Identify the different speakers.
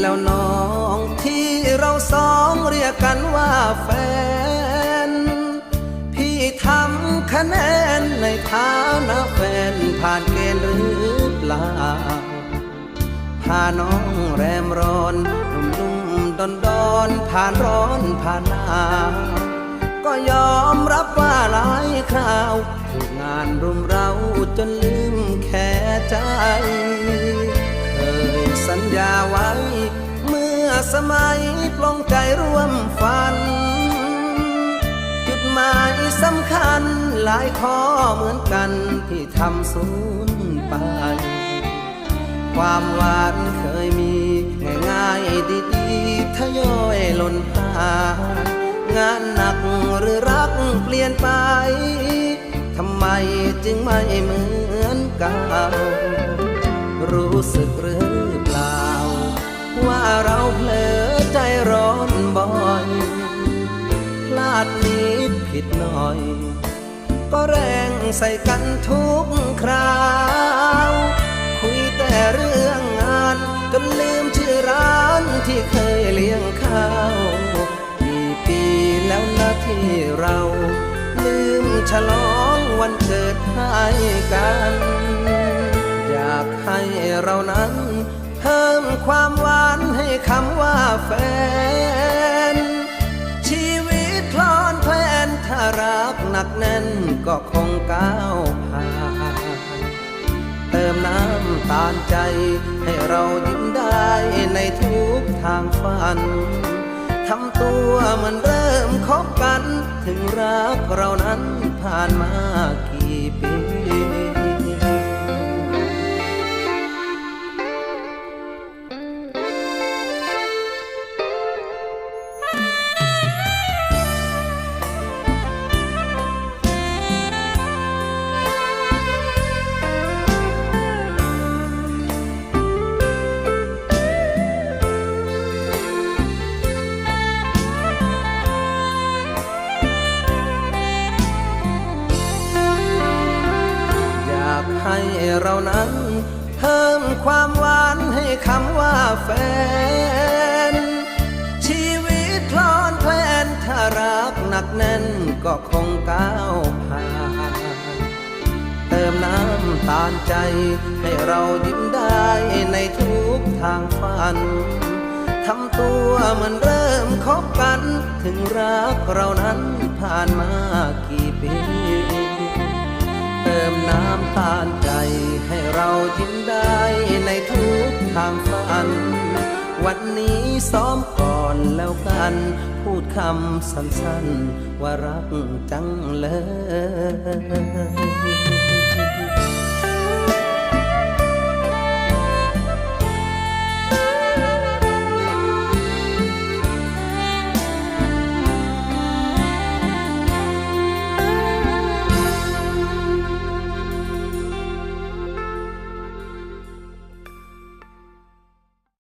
Speaker 1: แล้วน้องที่เราสองเรียกกันว่าแฟนพี่ทำคะแนนในฐานะแฟนผ่านเกณฑ์หรือเปล่าพาน้องแรมร้อนนุ่มดอนผ่านร้อนผ่านหนาวก็ยอมรับว่าหลายคราวถูกงานรุมเร้าจนลืมแค่ใจเคยสัญญาไว้เมื่อสมัยปลงใจร่วมฝันจุดหมายสำคัญหลายข้อเหมือนกันที่ทำสูญไปความหวานเคยมีง่ายๆดีๆทยอยหล่นหายงานหนักหรือรักเปลี่ยนไปทำไมจึงไม่เหมือนเก่ารู้สึกหรือเปล่าว่าเราเผลอใจร้อนบ่อยพลาดนิดผิดหน่อยก็แรงใส่กันทุกคราวคุยแต่เรื่องงานจนลืมชื่อร้านที่เคยเลี้ยงข้าวกี่ปีแล้วนะที่เราลืมฉลองวันเกิดให้กันอยากให้เรานั้นเพิ่มความหวานให้คำว่าแฟนชีวิตคลอนแคลนถ้ารักหนักแน่นก็คงก้าวผ่านเติมน้ำตาลใจให้เรายิ้มได้ในทุกทางฝันทำตัวเหมือนเริ่มคบกันถึงรักเรานั้นผ่านมากี่ปีให้เรานั้นเพิ่มความหวานให้คำว่าแฟนชีวิตคลอนแคลนถ้ารักหนักแน่นก็คงก้าวผ่านเติมน้ำตาลใจให้เรายิ้มได้ในทุกทางฝันทำตัวเหมือนเริ่มคบกันถึงรักเรานั้นผ่านมากี่ปีเติมน้ำตาลใจให้เรายิ้มได้ในทุกทางฝันวันนี้ซ้อมก่อนแล้วกันพูดคำสั้นๆว่ารักจังเลย